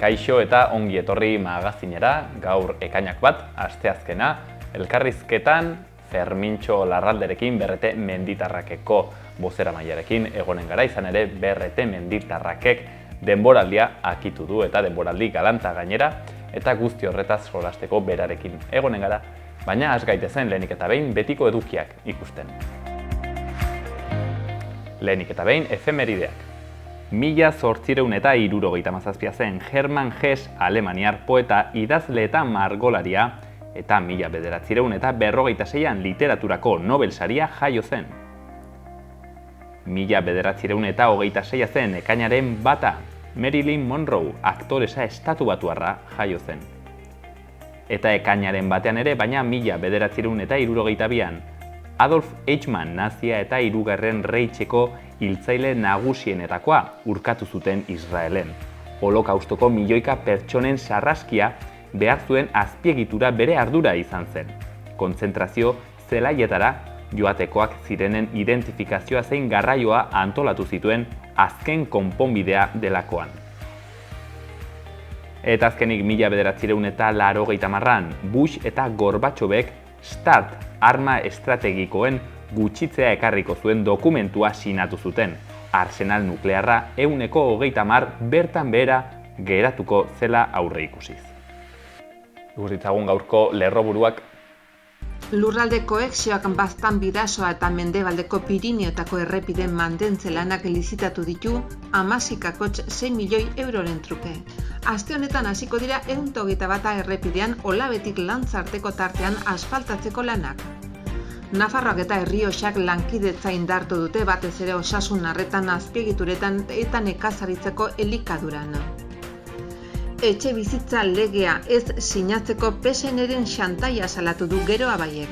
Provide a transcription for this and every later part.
Kaixo eta ongi etorri magazinera, gaur ekainak bat, asteazkena, elkarrizketan Fermintxo Larralderekin Berrete Menditarrakeko bozeramailearekin egonen gara, izan ere Berrete Menditarrakek denboraldia akitu du eta denboraldi galanta gainera eta guzti horretaz solasteko berarekin egonen gara, baina has gaitezen lehenik eta behin betiko edukiak ikusten. Lehenik eta behin efemerideak. 1877 zen Hermann Hesse alemaniar poeta, idazle eta margolaria, eta 1956an literaturako Nobel saria jaio zen. 1926 zen ekainaren bata, Marilyn Monroe, aktoresa estatubatuarra jaio zen. Eta ekainaren batean ere, baina 1962an, Adolf Eichmann nazia eta hirugarren Reicheko hiltzaile nagusienetakoa urkatu zuten Israelen. Holokaustoko milioika pertsonen sarraskia behar zuen azpiegitura bere ardura izan zen. Kontzentrazio zelaietara joatekoak zirenen identifikazioa zein garraioa antolatu zituen azken konponbidea delakoan. Eta azkenik 1980an Bush eta Gorbatxovek START arma estrategikoen gutxitzea ekarriko zuen dokumentua sinatu zuten. Arsenal nuklearra 130 bertan behera geratuko zela aurre ikusiz. Ikus ditzagun gaurko lerroburuak. Lurralde koexioak baztan bidasoa eta mendebaldeko Pirinioetako errepiden mantentze lanak lizitatu ditu 16,6 milioi euroren truke. Aste honetan hasiko dira 121 errepidean Olabetik Lantzarteko tartean asfaltatzeko lanak. Nafarroak eta Errioxak lankidetza indartu dute batez ere osasun arretan, azpiegituretan eta nekazaritzeko elikaduran. Etxe bizitza legea ez sinatzeko PSN-ren xantaia salatu du Gero Abaiek.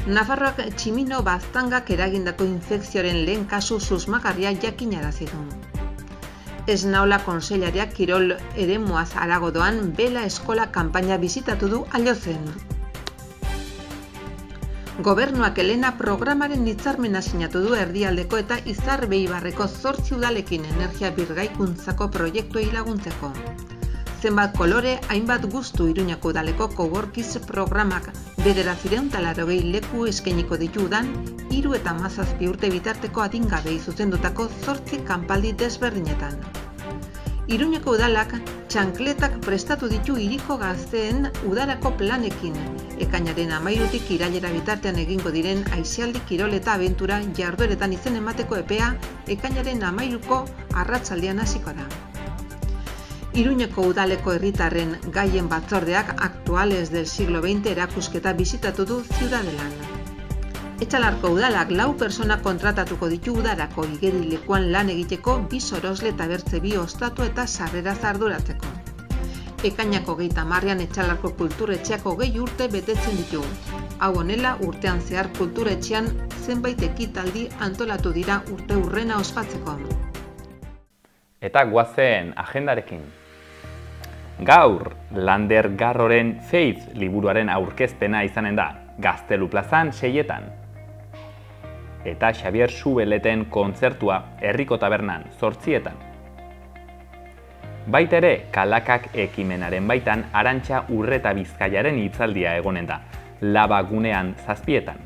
Nafarroak tximino baztangak eragindako infekzioaren lehen kasu susmagarria jakinarazi du. Esnaola kontseilariak kirol eremuaz harago doan Bela Eskola kanpaina bisitatu du Allozen. Gobernuak Elena programaren hitzarmena sinatu du Erdialdeko eta Izar-Beibarreko 8 udalekin energia birgaikuntzako proiektuei laguntzeko. Zenbat kolore, hainbat gustu Iruñako udaleko Coworkiz programak 980 leku eskainiko ditu udan, 3 eta 17 urte bitarteko adingabei zuzendutako 8 kanpaldi desberdinetan. Iruñeko udalak txankletak prestatu ditu hiriko gazteen udarako planekin. Ekainaren 13tik irailera bitartean egingo diren aisialdi kirol eta abentura jardueretan izen emateko epea ekainaren 13ko arratsaldean hasiko da. Iruñeko udaleko herritarren gaien batzordeak Actuales del siglo XX erakusketa bisitatu du Ciudadelan. Etxalarko udalak 4 persona kontratatuko ditu udarako igerilekuan lan egiteko 2 sorosle eta bertze 2 ostatu eta sarrera arduratzeko. Ekainako 30an Etxalarko kulturetxeak 20 urte betetzen ditu. Hau honela, urtean zehar kulturetxean zenbait ekitaldi antolatu dira urte hurrena ospatzeko. Eta goazen agendarekin. Gaur, Lander Garroren Faith liburuaren aurkezpena izanen da, Gaztelu plazan 6etan. Eta Xabier Subeleten kontzertua Herriko Tabernan 8etan. Baita ere, Kalakak ekimenaren baitan Arantxa Urreta Bizkaiaren hitzaldia egonen da, Labagunean 7etan.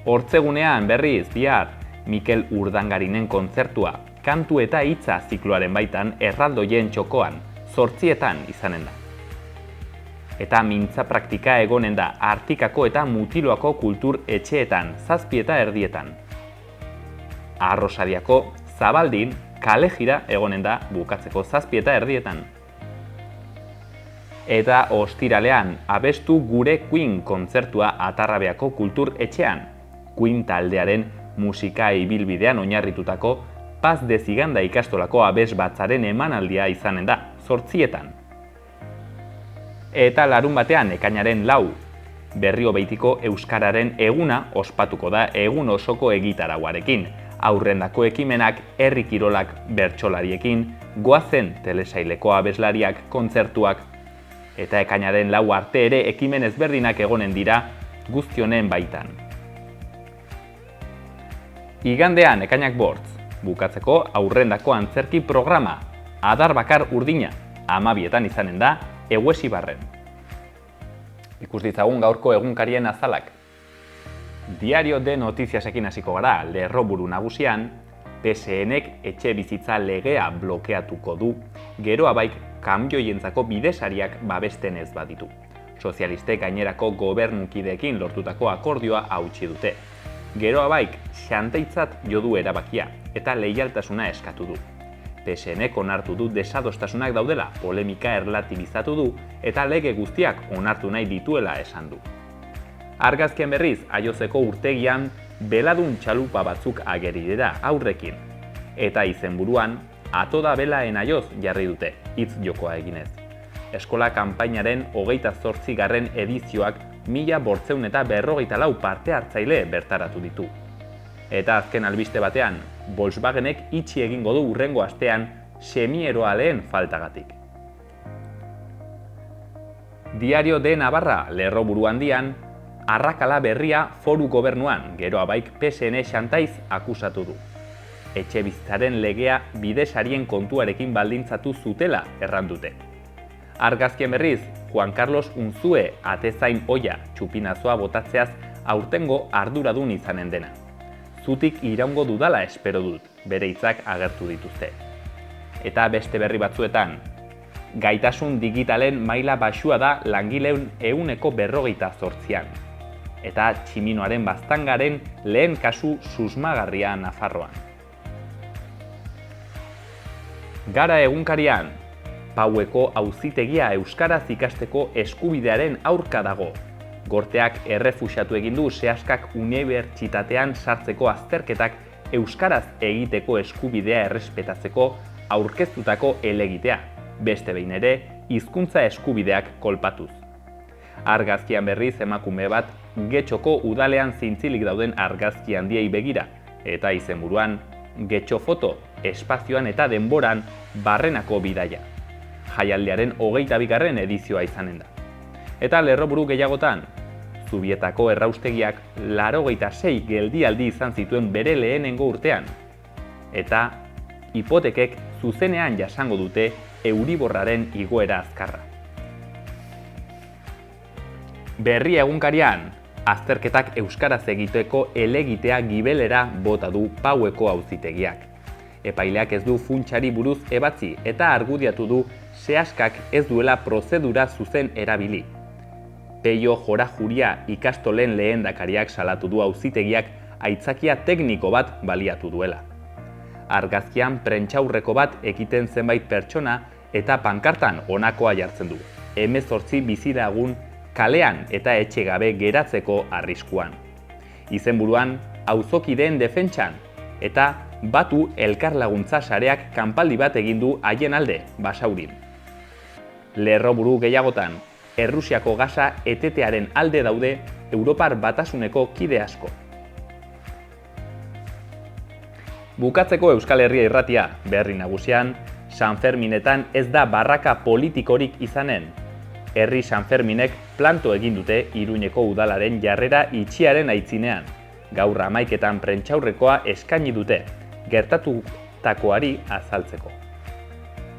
Hortzegunean berriz bihar, Mikel Urdangarinen kontzertua Kantu eta hitza zikloaren baitan Erraldoien txokoan 8etan izanen da. Eta mintza praktika egonen da Artikako eta Mutiloako kultur etxeetan 7:30. Arrosadiako Zabaldin kale jira egonen da bukatzeko 7:30. Eta ostiralean abestu gure Queen kontzertua Atarrabeako kultur etxean. Queen taldearen musika ibilbidean oinarritutako Paz de Ziganda ikastolako abes batzaren emanaldia izanen da 8etan. Eta larun batean ekainaren 4, Berrio Beitiko Euskararen eguna ospatuko da egun osoko egitarauarekin. Aurrendako ekimenak, herri kirolak bertsolariekin, goazen telesaileko abeslariak, kontzertuak, eta ekainaren 4 arte ere ekimen ezberdinak egonen dira guztionen baitan. Igandean ekainak 5, bukatzeko aurrendako antzerki programa, adar bakar urdina, 12etan izanen da, Eguesibarren. Ikus ditzagun gaurko egunkarien azalak. Diario de Notiziasekin hasiko gara, lerroburu nagusian, PSNek etxe bizitza legea blokeatuko du, Geroabaik kamioientzako bidesariak babesten ez baditu. Sozialistek gainerako gobernukideekin lortutako akordioa hautsi dute. Geroabaik xanteitzat jo du erabakia eta leialtasuna eskatu du. PSNek onartu du desadostasunak daudela, polemika erlatibizatu du eta lege guztiak onartu nahi dituela esan du. Argazkien berriz, Aiozeko urtegian beladun txalupa batzuk ageri dira aurrekin. Eta izenburuan, Atoda bela en Aioz jarri dute, hitz jokoa eginez. Eskola kanpainaren 28. edizioak 1554 parte hartzaile bertaratu ditu. Eta azken albiste batean, Volkswagenek itxi egingo du hurrengo astean semieroaleen faltagatik. Diario de Navarra lerroburu handian, arrakala berria foru gobernuan, Geroabaik PSN xantaiz akusatu du. Etxebizitzaren legea bidesarien kontuarekin baldintzatu zutela errandute. Argazkien berriz, Juan Carlos Unzue atezain oia txupinazoa botatzeaz aurtengo arduradun izanen dena. Zutik iraungo dudala espero dut, bere hitzak agertu dituzte. Eta beste berri batzuetan, gaitasun digitalen maila baxua da langileun 148an. Eta tximinoaren baztangaren lehen kasu susmagarria Nafarroan. Gara egunkarian, Paueko auzitegia euskaraz ikasteko eskubidearen aurka dago. Gorteak errefuxiatu egin du sehaskak unibertsitatean sartzeko azterketak euskaraz egiteko eskubidea errespetatzeko aurkeztutako helegitea, beste behin ere hizkuntza eskubideak kolpatuz. Argazkian berriz emakume bat Getxoko udalean zintzilik dauden argazki handiei begira, eta izenburuan Getxofoto, espazioan eta denboran barrenako bidaia. Jaialdiaren 22. edizioa izanen da. Eta lerroburu gehiagotan, Zubietako erraustegiak 86 geldialdi izan zituen bere lehenengo urtean. Eta hipotekek zuzenean jasango dute Euriborraren igoera azkarra. Berri egunkarian, azterketak euskaraz egiteko helegitea gibelera bota du Paueko auzitegiak. Epaileak ez du funtsari buruz ebatzi eta argudiatu du sehaskak ez duela prozedura zuzen erabili. Peio Jorajuria ikastolen lehendakariak salatu du auzitegiak aitzakia tekniko bat baliatu duela. Argazkian prentsaurreko bat ekiten zenbait pertsona eta pankartan honakoa jartzen du. 18 bizilagun kalean eta etxe gabe geratzeko arriskuan. Izenburuan, auzokideen defentsan eta Batu elkarlaguntza sareak kanpaldi bat egin du haien alde, Basaurin. Lerroburu gehiagotan, Errusiako gasa etetearen alde daude Europar Batasuneko kide asko. Bukatzeko Euskal Herria irratia, berri nagusian, Sanferminetan ez da barraka politikorik izanen. Herri Sanferminek planto egin dute Iruñeko udalaren jarrera itxiaren aitzinean. Gaur 11etan prentsaurrekoa eskaini dute, gertatutakoari azaltzeko.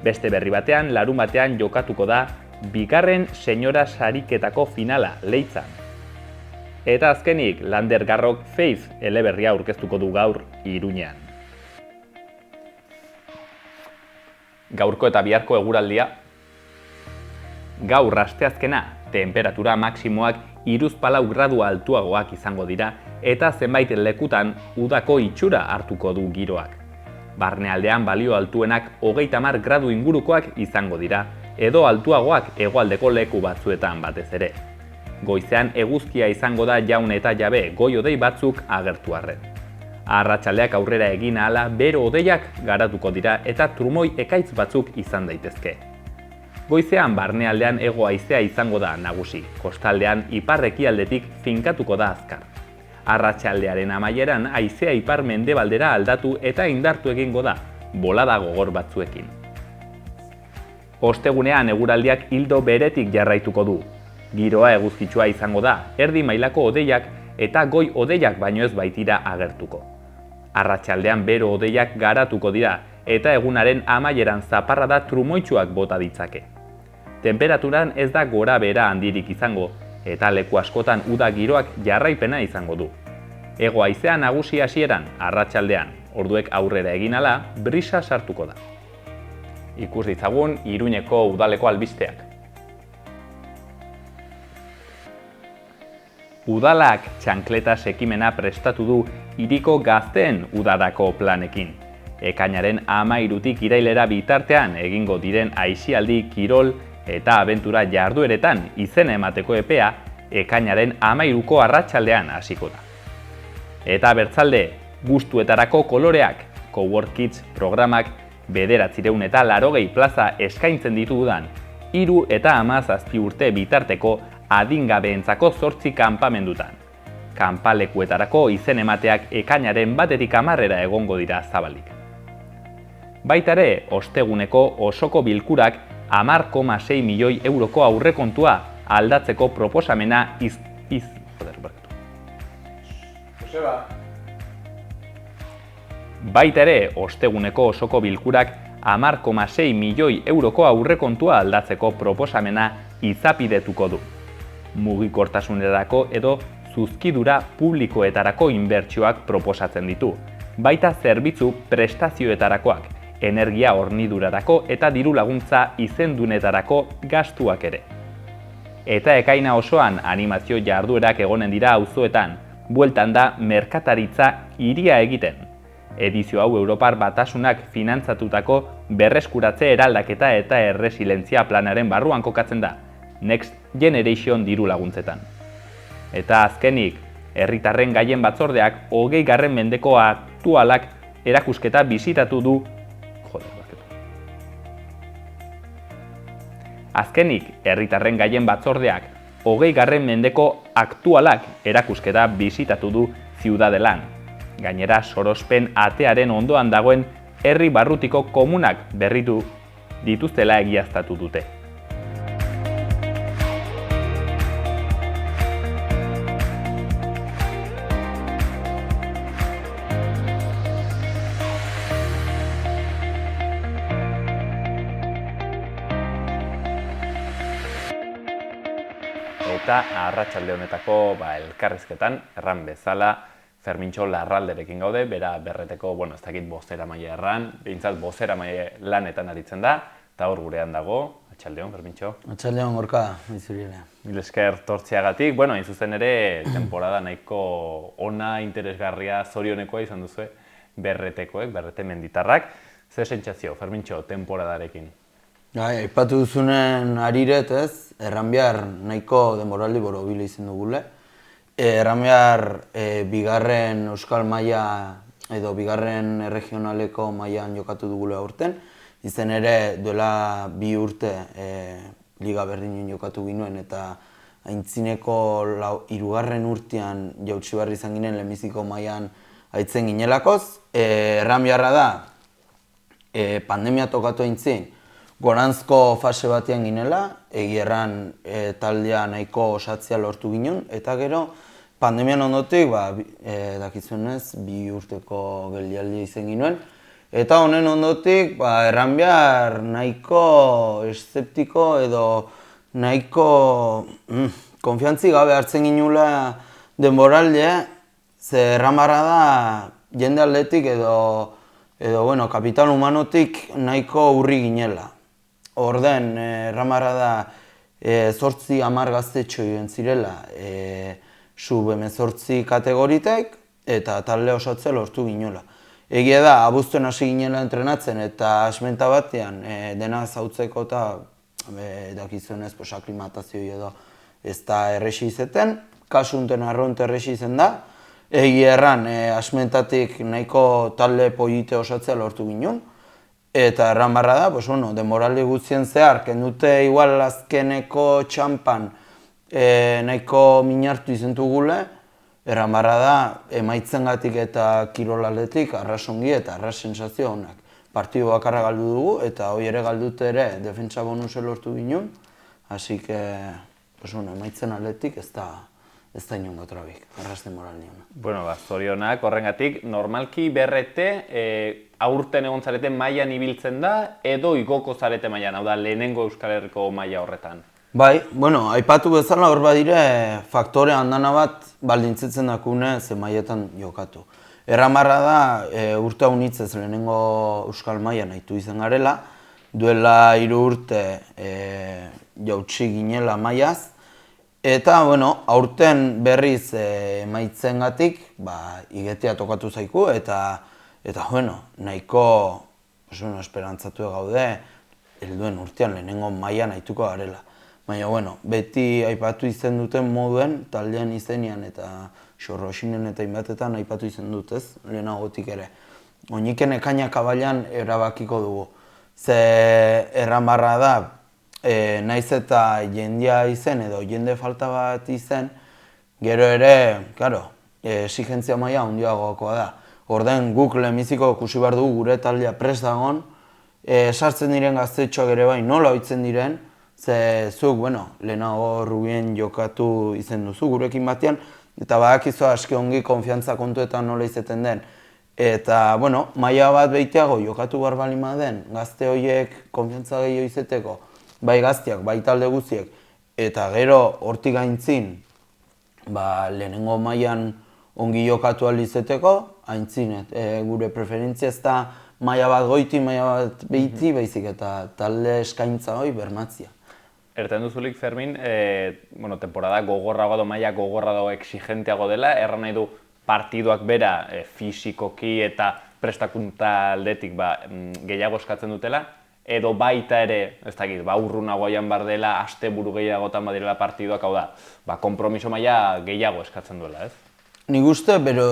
Beste berri batean, larunbatean jokatuko da bigarren senyora sariketako finala Leitzan. Eta azkenik, Lander Garrok Faith eleberria aurkeztuko du gaur Iruñean. Gaurko eta biharko eguraldia. Gaur asteazkena, temperatura maksimoak 34 gradu altuagoak izango dira eta zenbait lekutan udako itxura hartuko du giroak. Barnealdean balio altuenak 30 gradu ingurukoak izango dira edo altuagoak hegoaldeko leku batzuetan batez ere. Goizean eguzkia izango da jaun eta jabe goi-hodei batzuk agertu arren. Arratsaldeak aurrera egin ahala bero hodeiak garatuko dira eta trumoi ekaitz batzuk izan daitezke. Goizean barnealdean hego haizea izango da nagusi, kostaldean ipar-ekialdetik finkatuko da azkar. Arratsaldearen amaieran haizea ipar-mendebaldera aldatu eta indartu egingo da, bolada gogor batzuekin. Ostegunean eguraldiak ildo beretik jarraituko du. Giroa eguzkitsua izango da, erdi mailako hodeiak eta goi hodeiak baino ez baitira agertuko. Arratsaldean bero hodeiak garatuko dira eta egunaren amaieran zaparrada trumoitsuak bota ditzake. Tenperaturan ez da gora behera handirik izango, eta leku askotan uda giroak jarraipena izango du. Hego haizea nagusi hasieran, arratsaldean, orduek aurrera egin ahala, brisa sartuko da. Ikus ditzagun Iruñeko udaleko albisteak. Udalak txankletas ekimena prestatu du hiriko gazteen udarako planekin. Ekainaren 13tik irailera bitartean egingo diren aisialdi, kirol eta abentura jardueretan izena emateko epea ekainaren 13ko arratsaldean hasiko da. Eta bertzalde, gustuetarako koloreak, Cowork Kids programak 980 plaza eskaintzen ditudan 3 eta 17 urte bitarteko adingabeentzako 8 kanpamendutan. Kanpalekuetarako izen emateak ekainaren 1tik 10 egongo dira zabalik. Baita ere, osteguneko osoko bilkurak 10,6 milioi euroko aurrekontua aldatzeko proposamena Baita ere, osteguneko osoko bilkurak 10,6 milioi euroko aurrekontua aldatzeko proposamena izapidetuko du. Mugikortasunerako edo zuzkidura publikoetarako inbertsioak proposatzen ditu, baita zerbitzu prestazioetarakoak, energia hornidurarako eta diru laguntza izendunetarako gastuak ere. Eta ekaina osoan animazio jarduerak egonen dira auzoetan, bueltan da merkataritza hiria egiten. Edizio hau Europar Batasunak finantzatutako berreskuratze eraldaketa eta erresilientzia planaren barruan kokatzen da, Next Generation diru laguntzetan. Eta azkenik, herritarren gaien batzordeak 20. mendeko aktualak erakusketa bisitatu du. Azkenik, herritarren gaien batzordeak 20. mendeko aktualak erakusketa bisitatu du Ciudadelan. Gainera, sorospen atearen ondoan dagoen herri barrutiko komunak berritu dituztela egiaztatu dute. Eta arratsalde honetako elkarrizketan, erran bezala, Fermintxo Larralderekin gaude, bera berreteko, ez dakit bozeramaile erran, behintzat bozeramaile lanetan aritzen da, eta hor gurean dago. Atxaldeon, Fermintxo. Atxaldeon, gorka, izuriela. Mil esker tortziagatik, hain zuzen ere, temporada nahiko ona, interesgarria, zorionekoa izan duzu, berretekoek, berrete menditarrak. Zer sentsazio, Fermintxo, temporadarekin? Aipatu duzunen ariret ez, erran behar nahiko denboraldi borobile izan dugule. Erran behar bigarren euskal maila edo bigarren regionaleko mailan jokatu dugule aurten. Izen ere duela 2 urte liga berdinen jokatu ginoen eta aintzineko 3. urtean jautsi barri izan ginen lehenbiziko mailan aitzen ginelakoz. Erran beharra da pandemia tokatu aintzin goranzko fase batean ginela, egierran taldea nahiko osatzea lortu ginen, eta gero pandemian ondotik, dakizunez, 2 urteko geldialdia izan ginoen, eta honen ondotik, erran behar nahiko eszeptiko edo nahiko konfiantzi gabe hartzen ginula denboraldea, ze erran barra da jende atletik edo kapital humanotik nahiko urri ginela. Orden, erramarra da 8-10 gaztetxo joan zirela sub-18 kategoritek eta talde osatzea lortu ginola. Egia da, abuztuen hasi ginela entrenatzen eta asmenta batean dena zautzeko eta dakizunez aklimatazioi edo ez da errexi izeten, kasu unten arronte errexi izen da. Egia erran, asmentatik nahiko talde polite osatzea lortu ginen. Eta erran barra da, denboraldi guztien zehar, kendute igual azkeneko txampan nahiko minartu izentugule, erran barra da, emaitzengatik eta kirolaletik arrasongi eta arras sensazio honak. Partidu bakarra galdu dugu eta hori ere galdute ere defentsa bonuse lortu ginen, hasi que, emaitzen atletik ez ez da inongo trabik, arraste moral niona. Bueno, zorionak, horrengatik, normalki berrete, aurten egon zarete mailan ibiltzen da, edo igoko zarete mailan, hau da, lehenengo Euskal Herriko maila horretan. Bai, bueno, aipatu bezala hor badire faktore handana bat baldintzitzen dakune ze mailetan jokatu. Erramarra da, urte haunitzez lehenengo Euskal Mailan nahitu izan garela, duela 3 urte jautsi ginela mailaz, eta, bueno, aurten berriz emaitzengatik, igetea tokatu zaiku, eta bueno, nahiko esperantzatu gaude, helduen urtean lehenengo maila nahituko garela. Baina, bueno, beti aipatu izen duten moduen, taldean izenean eta xorroxinen eta inbatetan aipatu izen dut, ez? Lehenagotik ere. Oiniken ekainak abailan erabakiko dugu. Ze erramarra da, naiz eta jendea izen edo jende falta bat izen, gero ere, claro, exigentzia maila handiagoakoa da. Orden guk lehenbiziko ikusi behar dugu gure taldea prest dagon, sartzen diren gaztetxoak ere bai nola ohitzen diren, ze zuk, bueno, lehenago Rubien jokatu izen duzu gurekin batean, eta badakizu aski ongi konfiantza kontuetan nola izeten den. Eta, bueno, maila bat behiteago jokatu behar bali den, gazte horiek konfiantza gehiago izeteko, bai gazteak, bai talde guztiek, eta gero hortik gaintzin, lehenengo mailan ongi jokatu ahal izeteko, aintzin, gure preferentzia ez da maila bat goiti, maila bat behiti, baizik eta talde eskaintza hori bermatzia. Erten duzulik, Fermin, temporada gogorrago edo maila gogorrago exigenteago dela, erran nahi du partiduak bera fisikoki eta prestakuntza aldetik gehiago eskatzen dutela, edo baita ere, ez dakit, urrunago joan behar dela, asteburu gehiagotan badirela partiduak, hau da, konpromiso maila gehiago eskatzen duela, ez? Nik uste, bero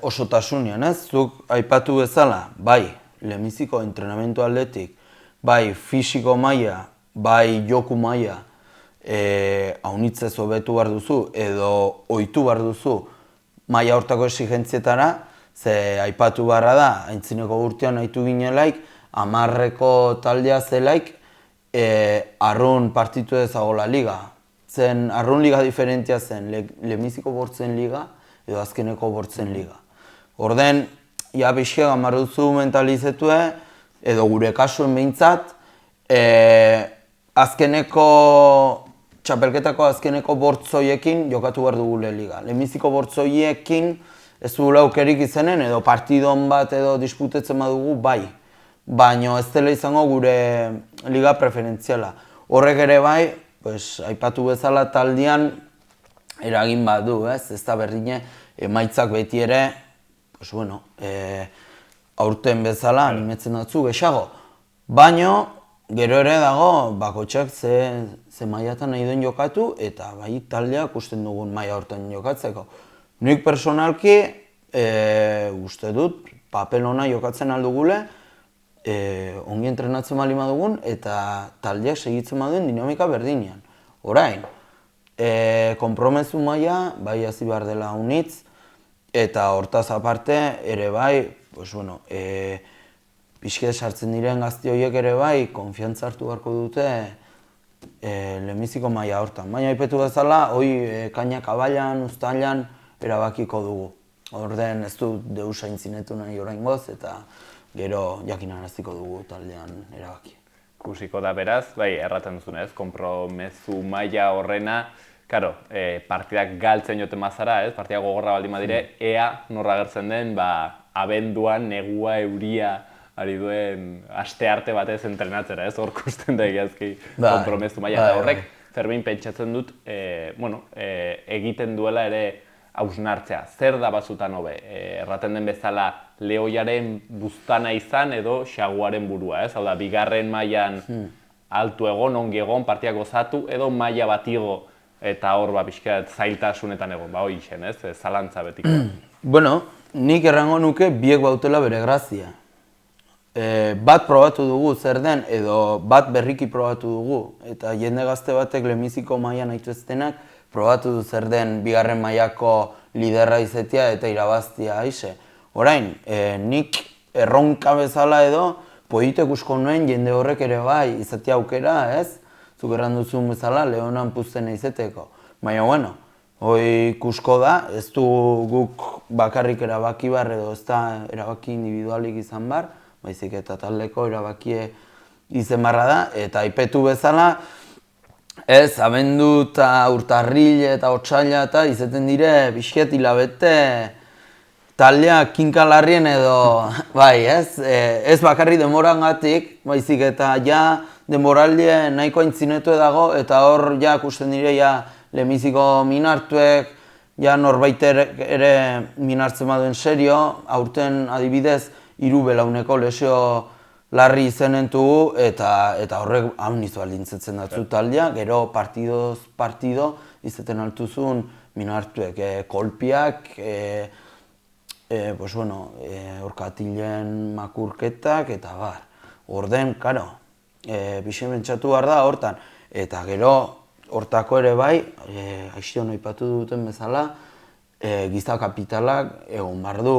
osotasunean, ez? Zuk aipatu bezala, bai, lehenbiziko entrenamendu aldetik, bai, fisiko maila, bai joku maila haunitzez hobetu behar duzu edo ohitu behar duzu maila hortako exigenzietara, ze aipatu beharra da, aintzineko urtean nahitu ginelaik, 10ko taldea zelaik, arrun partitu ezagola liga. Zen arrun liga diferentia zen, lehenbiziko bortzen liga edo azkeneko bortzen liga. Orden, ja pixka gamar duzu mentalizetue, edo gure kasuen behintzat, azkeneko, txapelketako azkeneko bortzoiekin jokatu behar dugule liga. Lehenbiziko bortzoiekin ez dugula aukerik izenen edo partidon bat edo disputetzen badugu bai. Baina ez dela izango gure liga preferentziala. Horrek ere bai, aipatu bezala taldean eragin badu, ez da berdine emaitzak beti ere, aurten bezala animetzen datzu gehiago. Baina, gero ere dago, bakotxak ze mailatan nahi duen jokatu eta bai taldeak usten dugun maila hortan jokatzeko. Nik personalki uste dut papel ona jokatzen aldugule, ongi entrenatzen bali madugun eta taldeak segitzen baduen dinamika berdinean. Orain, konpromezu maila bai hasi behar dela unitz eta hortaz aparte ere bai, pixke sartzen diren gazte horiek ere bai, konfiantza hartu beharko dute lehenbiziko maila hortan. Baina aipetu bezala, kainak abailan, uztailan erabakiko dugu. Orden ez du deus aintzinetu nahi oraingoz eta gero jakinaraziko dugu taldean erabaki. Ikusiko da beraz, erraten duzunez, konpromezu maila horrena, karo, partidak galtzen joten mazara, partida gogorra baldin badire, ea norra agertzen den, abenduan, negua, euria, ari duen aste arte batez entrenatzera, hor kusten da egiazki konpromezu maila. Horrek, Fermin, pentsatzen dut, egiten duela ere hausnartzea. Zer da batzutan hobe? Erraten den bezala lehoiaren buztana izan edo xaguaren burua, Hau da, bigarren mailan altu egon, ongi egon, partiak gozatu, edo maila bat igo eta hor pixkat zailtasunetan egon, hori zen, zalantza betiko. Bueno, nik errango nuke biek bautela bere grazia. Bat probatu dugu zer den edo bat berriki probatu dugu eta jende gazte batek lehenbiziko mailan nahitu ez denak probatu du zer den bigarren mailako liderra izetia eta irabaztia aize. Orain, nik erronka bezala edo politek usko nuen jende horrek ere bai izatea aukera, Zuk erran duzun bezala lehonan puztena izeteko. Baina, Hoi ikusko da, ez du guk bakarrik erabaki bar edo ez da erabaki individualik izan bar, baizik eta taldeko erabakie izen barra da, eta aipetu bezala, ez, abendu eta urtarril eta otsaila eta izaten dire pixket hilabete taldeak kinkalarrien edo, bai, ez? Ez bakarri demorangatik, baizik eta ja denboraldie nahiko aintzinetu dago eta hor ja ikusten dire ja lehenbiziko minartuek, ja norbait ere minartzen baduen serio, aurten adibidez 3 belauneko lesio larri izenentugu eta horrek hauniz baldintzatzen datzu taldea, gero partidoz partido izaten altuzun minartuek, kolpiak, orkatilen makurketak eta bar. Orden, karo, pixe bentsatu behar da hortan. Eta gero, hortako ere bai, aixon aipatu duten bezala, giza kapitalak egon behar du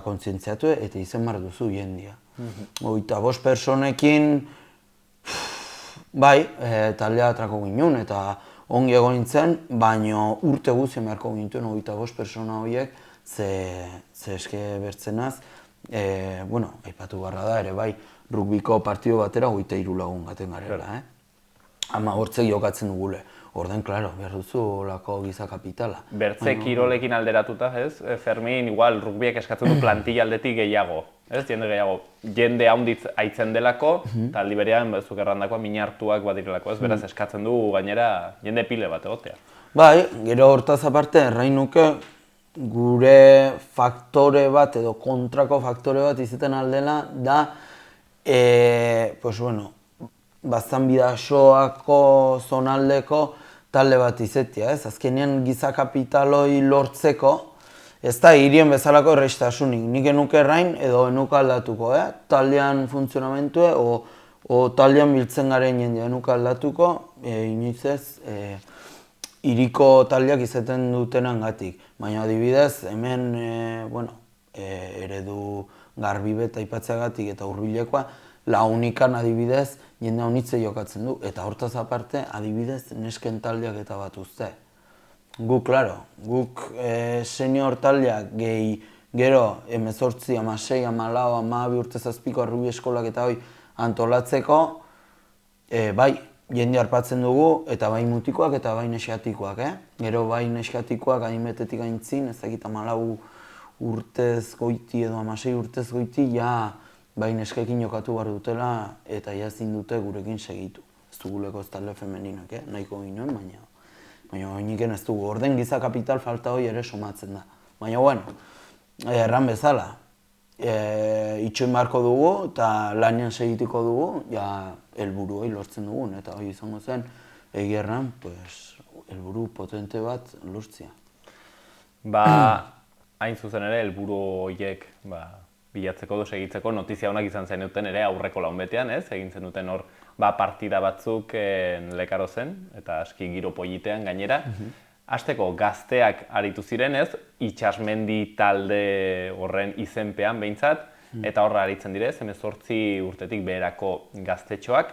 kontzientziatu eta izen behar duzu jendia. 25 personekin, bai, taldea atrako ginen eta ongi egon nintzen, baina urte guzien beharko gintuen 25 persona horiek, ze eske bertzenaz, aipatu barra da ere bai, rugbiko partido batera 23 lagun gaten garela, Ama hortzek jokatzen dugule. Orden, klaro, behar duzu olako giza kapitala. Bertze kirolekin alderatuta, ez? Fermin, igual, rugbiek eskatzen du plantilla aldetik gehiago, ez? Jende gehiago. Jende haunditz aitzen delako, eta aldi berean, zuk errandakoa, minartuak badirelako, ez? Beraz, eskatzen du gainera jende pile bat egotea. Bai, gero hortaz aparte, errain nuke, gure faktore bat edo kontrako faktore bat izaten aldela da, Baztan bidasoako zonaldeko talde bat izetia, ez? Azkenean giza kapitaloi lortzeko, ez da hirien bezalako errestasunik. Nik enuke errain edo enuke aldatuko, taldean funtzionamentue o taldean biltzen garen jendea enuke aldatuko, inoiz ez, hiriko taldeak izaten dutenangatik. Baina adibidez, hemen, eredu garbibet aipatzeagatik eta hurbilekoa, launikan adibidez, jende honitze jokatzen du, eta hortaz aparte, adibidez, nesken taldeak eta bat uzte. Guk, klaro, guk senior taldeak gehi gero 18, 16, 14, 12 urte zazpiko arrubi eskolak eta hoi antolatzeko, bai, jende harpatzen dugu, eta bai mutikoak eta bai neskatikoak, Gero bai neskatikoak hainbetetik aintzin, ez dakit 14 urtez goiti edo 16 urtez goiti, ja, bai neskekin jokatu behar dutela eta jazin dute gurekin segitu. Ez duguleko ez talde femeninoak, nahiko ginen, baina oiniken ez dugu. Orden giza kapital falta hori ere somatzen da. Baina, erran bezala, itxoin beharko dugu eta lanean segituko dugu, ja, helburu hori lortzen dugun, eta hori izango zen, egierran, helburu potente bat lortzia. Hain zuzen ere, helburu horiek, bilatzeko edo segitzeko notizia honak izan zen duten ere aurreko launbetean, ez? Egin zen duten hor partida batzuk lekaro zen, eta aski giro politean gainera. Hasteko gazteak aritu ziren, ez? Itsasmendi talde horren izenpean behintzat, eta horra aritzen direz, 18 urtetik beherako gaztetxoak.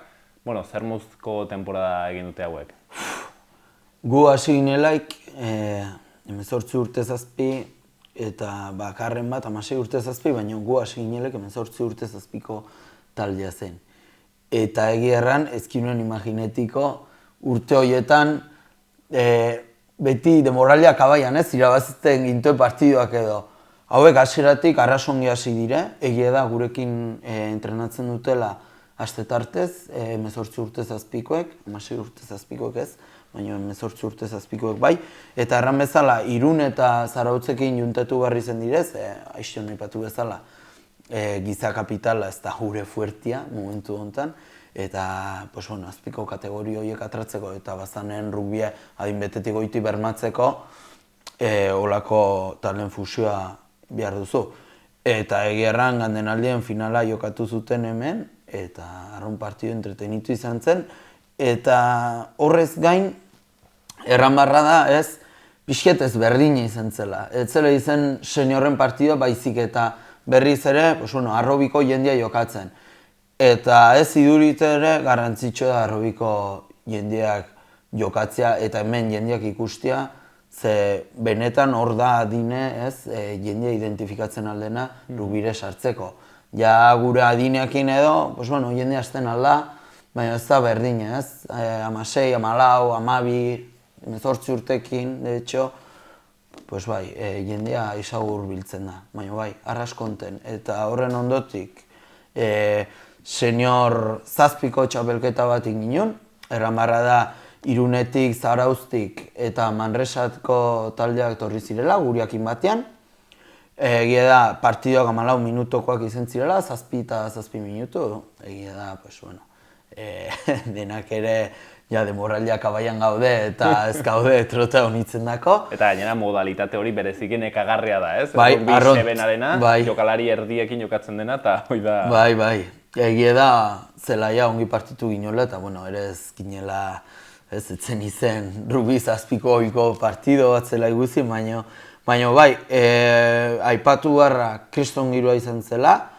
Zer muzko temporada egin dute hauek? Gu hasi ginelaik, 18 urte zazpi, eta bakarren bat 16 urte zazpi, baina gu hasi ginelek 18 urte zazpiko taldea zen. Eta egierran, ezkinuen imaginetiko urte horietan beti demoraliak abaian, irabazten gintuen partiduak edo. Hauek hasieratik arrasongi hasi dire, egia da gurekin entrenatzen dutela astetartez, 18 urte zazpikoek, 16 urte zazpikoek ez, baina 18 urte zazpikoek bai, eta erran bezala, Irun eta Zarautzekin juntatu barri zen direz, aixon aipatu bezala, giza kapitala ez da gure fuertia momentu honetan, eta azpiko kategori horiek atratzeko eta bazanen rugbia adinbetetik goiti bermatzeko, olako talen fusioa behar duzu. Eta egierran gandenaldien finala jokatu zuten hemen, eta arron partidu entretenitu izan zen, eta horrez gain, erran barra da, ez, pixket ez berdina izan zela. Ez zela izan seniorren partidua baizik eta berriz ere, arrobiko jendia jokatzen. Eta ez idurit ere garrantzitsua da arrobiko jendiak jokatzea eta hemen jendiak ikustea, Ze benetan hor da adine, ez, jendea identifikatzen aldena rugbire sartzeko. Ja gure adineekin edo, pues bueno, jende hasten alda, baina ez da berdin, ez? 16, 14, 12, 18 urtekin, de hecho, pues bai, jendea isagur biltzen da, baina bai, arraskonten. Eta horren ondotik, senior 7ko txapelketa batik ginen, erramarra da Irunetik, Zarauztik eta Manresatko taldeak torri zirela, guriakin batean. Egia da, partidoak 14 minutokoak izan zirela, 7 eta 7 minutu. Egia da, pues bueno, denak ere ja demoraldiak abaian gaude eta ez gaude trota honitzen dako. Eta gainera modalitate hori berezikin ekagarria da, ez? Bai, arront. Sebenarena, bai. Jokalari erdiekin jokatzen dena, eta hoi da... Bai. Egia da, zelaia ongi partitu ginoela, eta bueno, ere ez ginela, ez etzen izen rugby 7ko ohiko partido bat zela iguzi, baina bai, aipatu barra kriston giroa izan zela,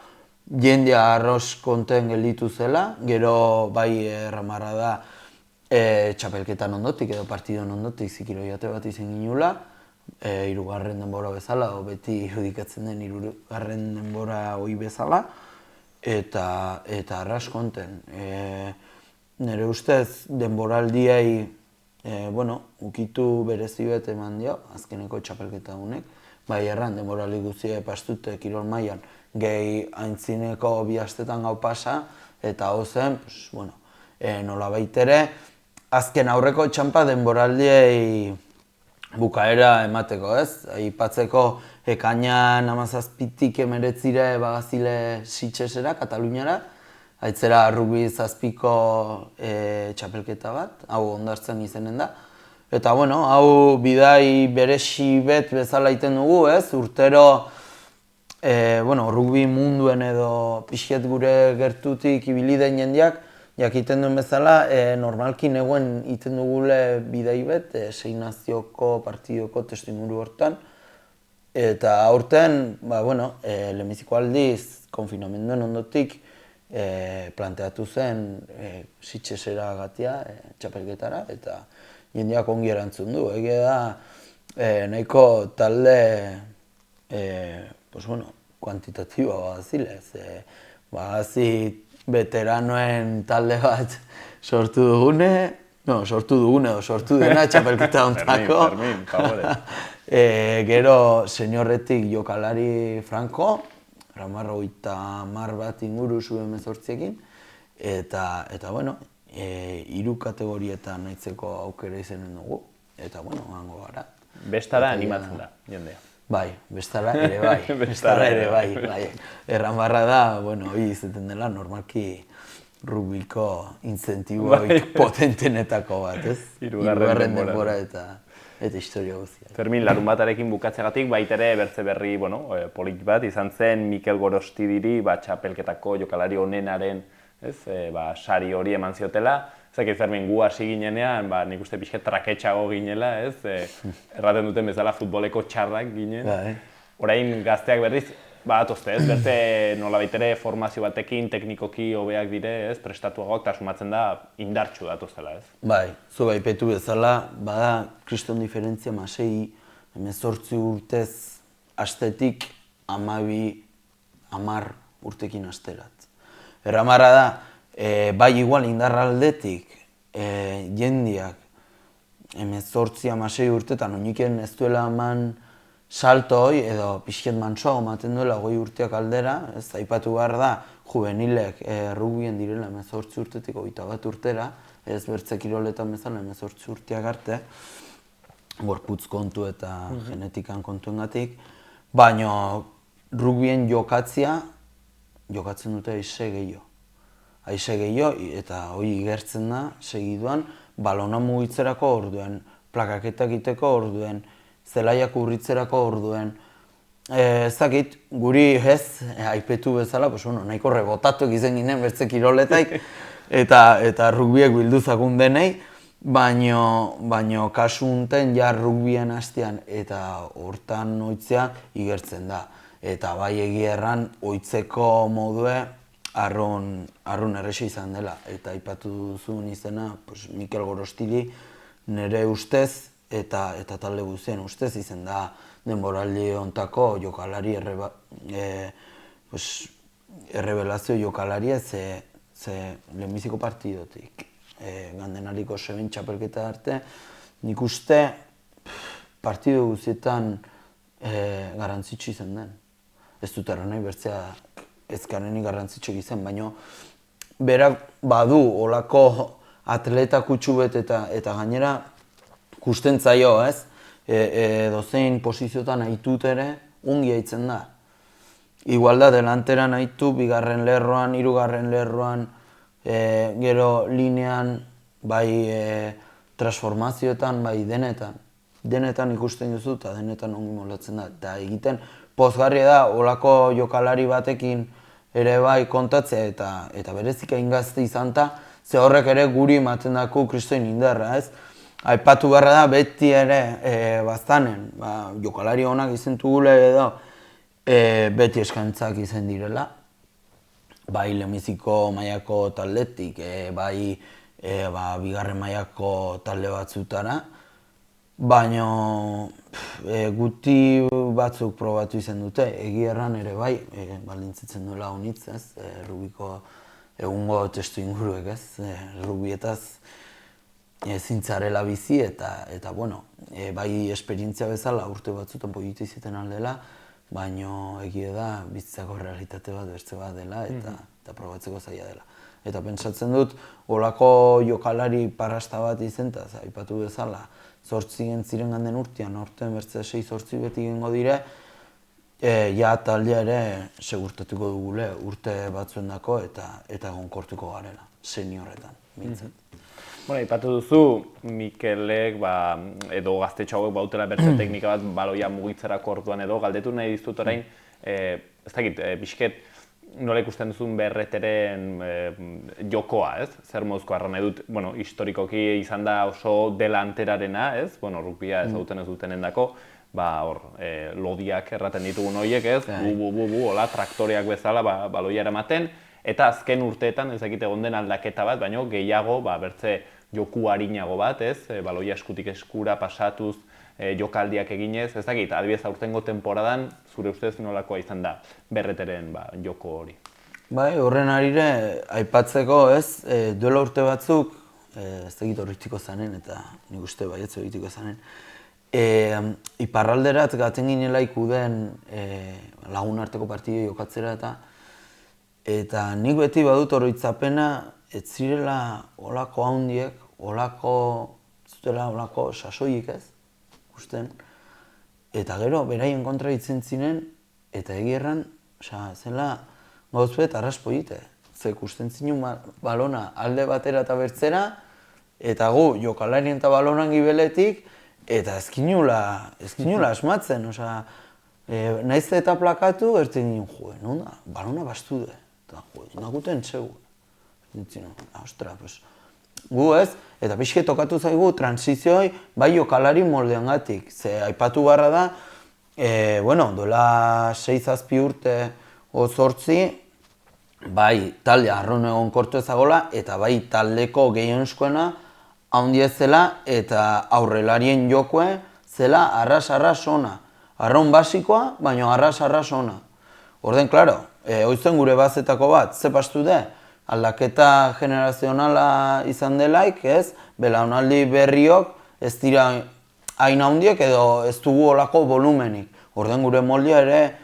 jendea arroz konten gelditu zela, gero bai erramarra da txapelketan ondotik edo partidon ondotik zikiro jate bat izan ginula, hirugarren denbora bezala, o beti irudikatzen den hirugarren denbora hoi bezala, eta arras konten. Nire ustez denboraldiei ukitu berezi bet eman dio, azkeneko txapelketa honek, bai erran denboraldi guztia pastute kirol mailan gehi aintzineko 2 astetan gau pasa, eta hau zen, nolabait ere, azken aurreko txampa denboraldiei bukaera emateko, ez? Aipatzeko ekainan 17tik 19 bagazile Sitgesera, Kataluniara, aitzera rugby 7ko txapelketa bat, hau ondartzen izenen da. Eta hau bidai beresi bet bezala iten dugu, ez? Urtero rugby munduen edo pixket gure gertutik ibili den jendeak, jakiten duen bezala, normalki neguen iten dugule bidai bet, 6 nazioko partidoko testimuru hortan. Eta aurten, lehenbiziko aldiz, konfinamenduen ondotik, planteatu zen Sitgesera gatia, txapelketara, eta jendeak ongi erantzun du. Egia da, nahiko talde, kuantitatiboa bagazilez. Bagazi veteranoen talde bat sortu dena txapelketa ontako. Fermin, favore. Gero seniorretik jokalari Franco, ramarro 30 bat inguru zuen 18ekin, eta 3 kategorietan nahitzeko aukera izanen dugu, eta hango gara. Bestara animatzen da, jendea. Bai, bestara ere bai. Erranbarra da, hori izaten dela, normalki rugbyko incentiboik potentenetako bat, ez? Hirugarren denbora eta historia guztia. Fermin, larunbatarekin bukatzegatik baitere bertze berri polit bat izan zen Mikel Gorostidiri txapelketako jokalari onenaren sari hori eman ziotela. Zekit, Fermin, gu hasi ginenean, nik uste pixket traketxago ginela, erraten duten bezala futboleko txarrak ginen. Orain gazteak berriz, atozte, bertze nolabait ere formazio batekin, teknikoki hobeak dire, prestatuagoak, eta sumatzen da indartsu datozela, ez? Bai, zu baipetu bezala, bada kriston diferentzia 18 urtez astetik 12-10 urtekin asterat. Erramarra da, bai igual indarra aldetik jendiak 18-16 urtetan oiniken ez duela eman salto hoi edo pixket mansoago ematen duela 20 urteak aldera, ez aipatu behar da juvenilek rugbyen direla 18 urtetik 21 urtera, ez bertze kiroletan bezala 18 urteak arte, gorputz kontu eta genetikan kontuengatik, baina rugbyen jokatzen dute aize gehiago, eta hori igertzen da, segiduan, balona mugitzerako orduen, plakaketak egiteko orduen, zelaiak urritzerako orduen. Ezakit, guri aipetu bezala, nahiko rebotatu egiten ginen bertze kiroletaik, eta rugbiek bilduzakun denei, baino kasu unten rugbien hastean eta hortan oitzea igertzen da. Eta bai egia erran, oitzeko modue arrun erresa izan dela. Eta aipatu duzun izena, Mikel Gorostidi nire ustez eta talde guztien ustez izen da denboraldi hontako jokalari errebelazio jokalaria ze lehenbiziko partidotik. Gandenariko 7 txapelketa arte, nik uste partido guztietan garantzitsu izan den. Ez dut erran nahi bertzea ezkarenik garrantzitsuak izan, baina berak badu olako atleta kutsu bet eta gainera kusten zaio, ez? Dozein posiziotan haitut ere, ungi haitzen da. Igual da, delanteran haitu, bigarren lerroan, hirugarren lerroan, gero linean, bai transformazioetan, bai denetan. Denetan ikusten duzu eta denetan ongi moldatzen da. Eta egiten pozgarria da, olako jokalari batekin ere bai kontatzea eta berezik egin gazte izan ta, ze horrek ere guri ematen dako kristoin indarra, ez? Aipatu beharra da beti ere baztanen, jokalari onak izan dugula edo beti eskantzak izan direla. Bai lehenbiziko mailako taldetik, bai bigarren mailako talde batzutara, baina guti batzuk probatu izan dute, egia erran ere bai, baldintzatzen duela honitz, ez? Rugbyko egungo testu inguruek, ez? Rugbyetaz zintzarela bizi eta bueno, bai esperientzia bezala urte batzutan poitu izaten aldela, baina egia da bizitzako realitate bat bertze bat dela eta probatzeko zaila dela. Eta pentsatzen dut, olako jokalari parrasta bat izentaz, aipatu bezala, 8 ziren ganden urtean, aurten bertze 6-8 beti egingo dire, ja taldea ere segurtatuko dugule urte batzuendako eta gonkortuko garela, seniorretan, mintzat. Bueno, aipatu duzu, Mikelek edo gaztetxo hauek bautela bertze teknika bat baloia mugitzerako orduan edo, galdetu nahi dizut orain, ez dakit, pixket, nola ikusten duzun berreteren jokoa, ez? Zer moduzko arra nahi dut, bueno, historikoki izan da oso delanterarena, ez? Bueno, rugbia ezagutzen ez dutenendako, hor, lodiak erraten ditugun horiek, ez? Hola, traktoreak bezala baloia eramaten, eta azken urteetan ez dakit egon den aldaketa bat, baina gehiago, bertze joku arinago bat, ez? Baloia eskutik eskura pasatuz, jokaldiak eginez, ez dakit, adibidez aurtengo temporadan, zure ustez nolakoa izan da berreteren joko hori? Bai, horren arire, aipatzeko, ez, duela urte batzuk, ez dakit horretiko zanen, eta nik uste baietz horretiko zanen, iparralderat gaten ginela ikuden lagun arteko partidoi jokatzera eta nik beti badut oroitzapena, ez zirela olako handiek, olako sasoiik ez, ikusten. Eta gero, beraien kontra hitzen ziren, eta egierran, zela gauzbet arraspo egite. Ze ikusten zinen balona alde batera eta bertzera, eta gu jokalarien eta balonan gibeletik, eta ezkinula asmatzen. Naiz eta plakatu, erten nien, non da, balona bastu du. Eta naguten txegu. Ostra, gu ez, eta pixke tokatu zaigu transizioi bai jokalari moldeangatik. Ze aipatu barra da, duela 6-7 urte o 8, bai talde arron egon kortu ezagola, eta bai taldeko gehienezkoena handia zela eta aurrelarien jokoe zela arras ona. Arron basikoa, baina arras ona. Orden, klaro, oizen gure bazetako bat, ze pastu de? Aldaketa generazionala izan delaik, ez? Belaunaldi berriok ez dira hain handiek edo ez dugu olako volumenik. Orden gure moldea ere,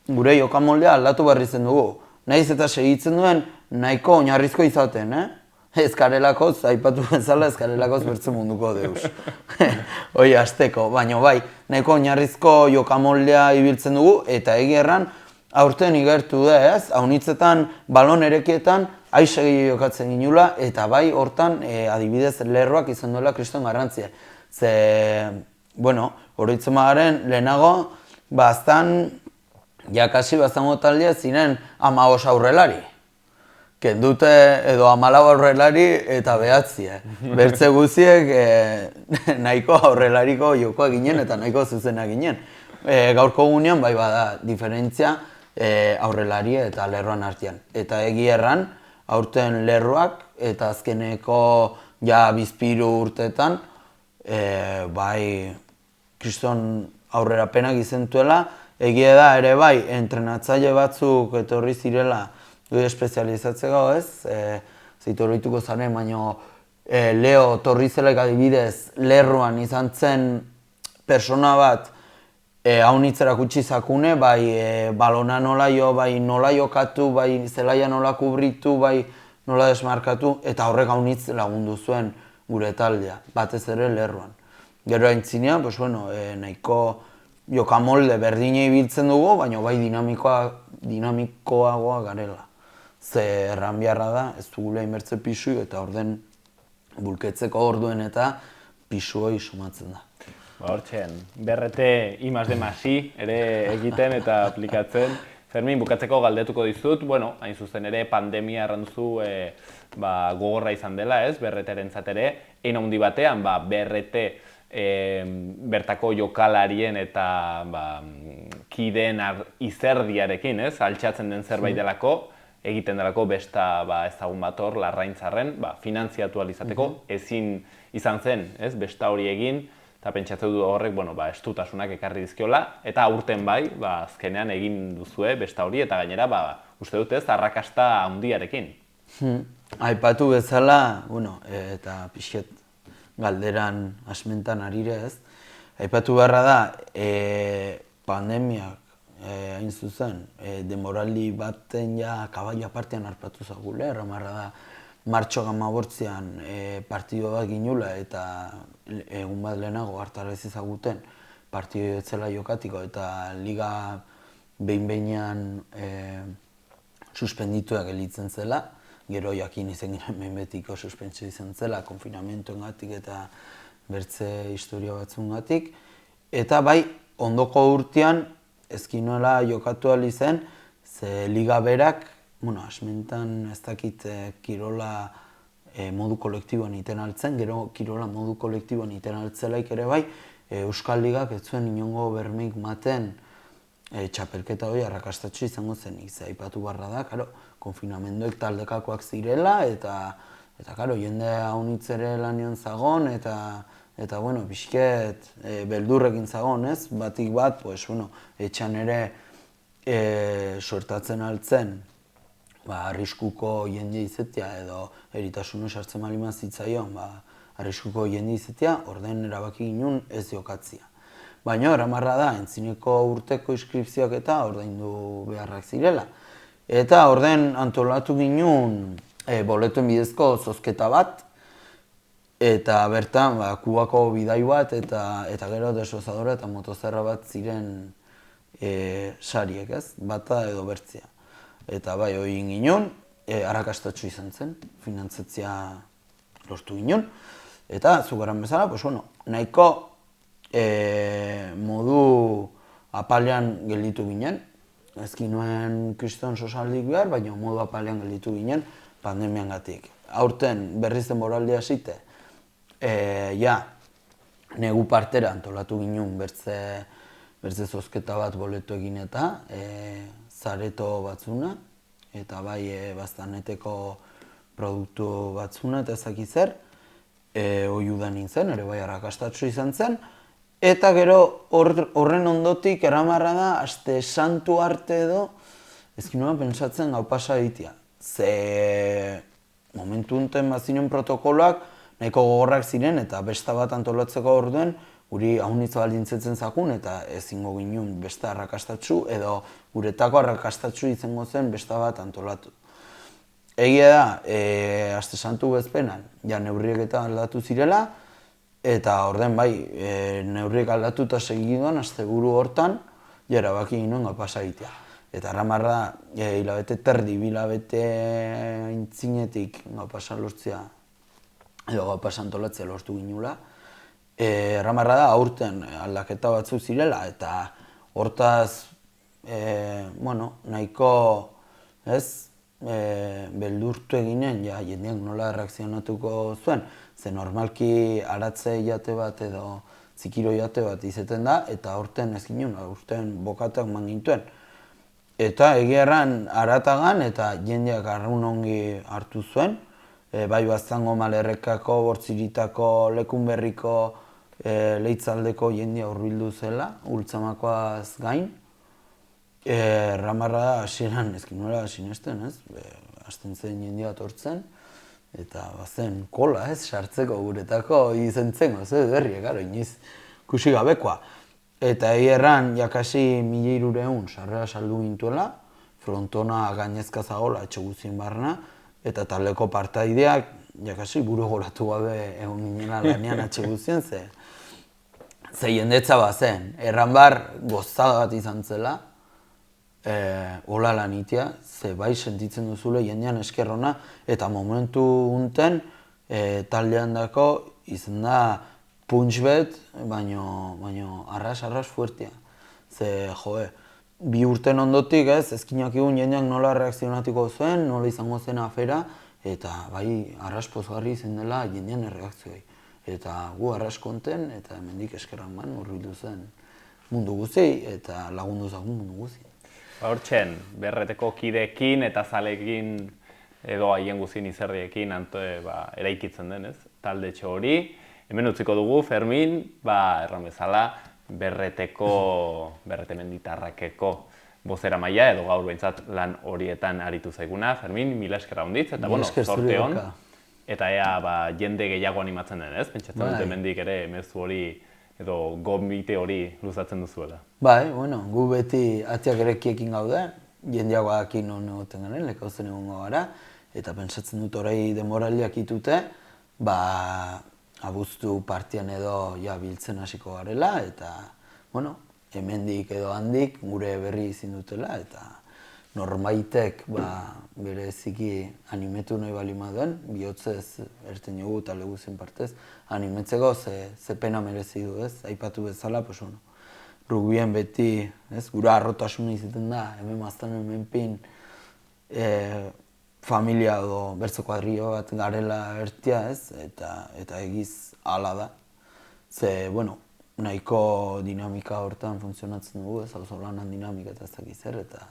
gure joka moldea aldatu berri zen dugu. Nahiz eta segitzen duen nahiko oinarrizko izaten, Ezkarelakoz, aipatu bezala ezkarelakoz bertze munduko deus. Hoi hasteko, baina bai, nahiko oinarrizko joka moldea ibiltzen dugu eta egierran aurten igertu da, ez? Haunitzetan, balon erekietan, aizegi jokatzen ginula, eta bai hortan, adibidez, lerroak izan duela kriston garrantzia. Ze, horitzen magaren, lehenago, jakasi baztango taldea ziren 15 aurrelari. Kendute edo 14 aurrelari eta behatzie. Bertze guziek nahiko aurrelariko jokoa ginen eta nahiko zuzena ginen. Gaurko gunean, bai bada, diferentzia aurrelari eta lerroan artean. Eta egierran, aurten lerroak eta azkeneko bizpiru urteetan bai kriston aurrerapenak izentuela, egia da ere bai entrenatzaile batzuk etorri zirela espezializatzeko, ez? Zeitorrituko zaren, baina Leo Torrizelek adibidez lerruan izan zen persona bat haunitzerak utzi zakune, bai balona nola jo, bai nola jokatu, bai zelaia nola kubritu, bai nola desmarkatu, eta horrek haunitz lagundu zuen gure taldea, batez ere lerruan. Gero aintzinean, pues bueno, nahiko jokamolde berdina ibiltzen dugu, baina bai dinamikoagoa garela. Ze erran beharra da, ez dugula inbertze pisu eta orden bulketzeko orduen eta pisuoi sumatzen da. Hortxean, BRT I+D+I ere egiten eta aplikatzen. Fermin, bukatzeko galdetuko dizut, bueno, hain zuzen ere pandemia erranduzu gogorra izan dela, ez, BRT-rentzat ere, hein handi batean, BRT bertako jokalarien eta kideen izerdiarekin, ez, altxatzen den zerbait delako, egiten delako besta ezagun bat hor, Larraintzarren, finantziatu alizateko, ezin izan zen, ez, besta hori egin, eta pentsatzen du horrek, estutasunak ekarri dizkiola, eta aurten bai, azkenean egin duzue besta hori, eta gainera, uste dut ez, arrakasta handiarekin. Aipatu bezala, eta pixet galderan asmentan arire ez, aipatu beharra da, pandemiak, hain zuzen, denboraldi baten ja kabaila partean harpatu zagule, erramarra da, martxo 15an partido bat ginula eta egun bat lehenago hartarazi zaguten partido etzela jokatiko eta liga behin-behinean suspendituak gelditzen zela, gero jakin izan ginen behin-betiko suspentsio izan zela, konfinamentuengatik eta bertze historia batzungatik. Eta bai, ondoko urtean ezkinoela jokatu ahal izan, ze liga berak, asmentan ez dakit kirola modu kolektiboan iten altzen, gero kirola modu kolektiboan iten altzelaik ere bai, Euskal Ligak ez zuen inongo bermeik maten txapelketa hori arrakastatxo izango zenik. Ze aipatu barra da, konfinamenduek taldekakoak zirela, eta jende haunitzere lanion zagon, eta pixket beldurrekin zagon, ez? Batik bat, etxan ere suertatzen altzen, arriskuko jende izatea edo eritasunu sartzen malima zitzaion, arriskuko jende izatea, orden erabaki ginen ez jokatzia. Baina, eramarra da, entzineko urteko inskripzioak eta ordaindu beharrak zirela. Eta orden antolatu ginen boletuen bidezko zozketa bat, eta bertan Kubako bidai bat eta gero desozadora eta motozerra bat ziren sariek, ez? Bata edo bertzia. Eta bai, hori ginen, arrakastatxo izan zen, finantzatzea lortu ginen. Eta, zugaran bezala, nahiko modu apalean gelditu ginen. Ezkin nuen kriston sosaldik behar, baina modu apalean gelditu ginen pandemiangatik. Aurten berriz denboraldia zite, negu partera antolatu ginen bertze zozketa bat boletu egin eta zareto batzuna, eta bai baztaneteko produktu batzuna eta ezaki zer, oiuda nintzen, ere bai arrakastatxo izan zen, eta gero horren ondotik eramarra da, aste santu arte edo, ezkin nuen pentsatzen gau pasa egitea. Ze momentu enten bazinen protokoloak nahiko gogorrak ziren eta besta bat antolatzeko orduen, guri haunitz baldintzetzen zakun eta ezingo ginen besta arrakastatxu edo guretako arrakastatxu izango zen besta bat antolatu. Egia da, aste santu bezpenan, neurriek eta aldatu zirela, eta orden bai, neurriek aldatu eta segiduan, asteburu hortan, erabaki ginen gapasa egitea. Eta erramarra, hilabete terdi, bilabete aintzinetik gapasa lortzea, edo gapasa antolatzea lortu ginula. Erramarra da, aurten aldaketa batzuk zirela, eta hortaz, nahiko, beldurtu eginen, jendeak nola erreakzionatuko zuen, ze normalki aratze jate bat edo zikiro jate bat izaten da, eta aurten ez ginen, aurten bokatak mangintuen. Eta egia erran aratagan eta jendeak arrun ongi hartu zuen, bai Baztango Malerrekako, Bortziritako, Lekunberriko Leitzaldeko jendia hurbildu zela, Ultzamakoaz gain. Erramarra da hasieran ezkin nola sinesten, ez? Hasten zen jendia etortzen, eta bazen kola, ez? Sartzeko guretako izentzen, berri, inoiz ikusi gabekoa. Eta erran jakasi 1.300 sarrera saldu gintuela, frontona gainezka zagola etxe guztien barna, eta taldeko partaideak jakasi buru goratu gabe egon ginena lanean etxe guztien, ze jendetza bazen. Erran bar gozada bat izan zela, hola lan itea, ze bai sentitzen duzule jendean eskerrona, eta momentu unten taldean dako izan da punch-bet, baino arras fuertia. Ze, bi urten ondotik ezkinak egun jendeak nola reakzionatiko zuen, nola izango zen afera, eta bai arras pozgarri izan dela jendean erreakzioi. Eta gu arras konten, eta hemendik eskerran ban hurbildu zen mundu guzi, eta lagundu zagun mundu guzi. Hortxen, berreteko kideekin eta zalekin edo haien guzien izerdiekin eraikitzen denez, taldetxo hori. Hemen utziko dugu, Fermin, erran bezala, berrete menditarrakeko bozera maila edo gaur behintzat lan horietan aritu zaiguna. Fermin, mila esker handitz, eta zorte hon. Eta ea jende gehiago animatzen denez, pentsatzen dut hemendik ere mezu hori edo gonbite hori luzatzen duzuela. Gu beti atiak erekiekin gaude, jendeago akin non egoten garen, lekauzen egongo gara, eta pentsatzen dut orai demoraliak itute, abuztu partian edo biltzen hasiko garela, eta hemendik edo handik gure berri izin dutela, eta norbaitek bereziki animetu nahi bali maduen, bihotzez erten jogu eta leguzen partez, animetzeko ze pena merezi du, aipatu bezala, rugbien beti, gura arrotasuna izaten da, hemen maztan hemen pin, familia edo bertso kuadrio bat garela ertia, eta egiz hala da. Ze, nahiko dinamika hortan funtzionatzen dugu, hauzo lanan dinamika eta ez dakiz zer, eta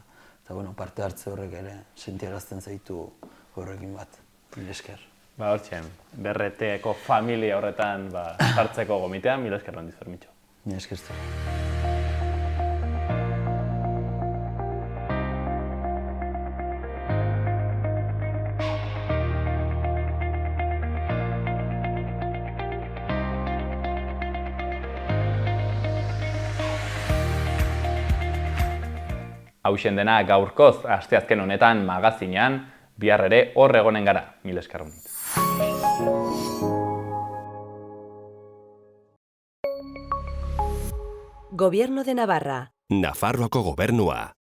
parte hartze horrek ere sentiarazten zaitu horrekin bat. Mila esker. Hortxen, berreteko familia horretan sartzeko gomitean, mila esker handiz, Fermitxo. Mila esker zuen. Hauxen dena gaurkoz, asteazken honetan magazinean, bihar ere hor egonen gara. Mila esker honit. Gobierno de Navarra. Nafarroako gobernua.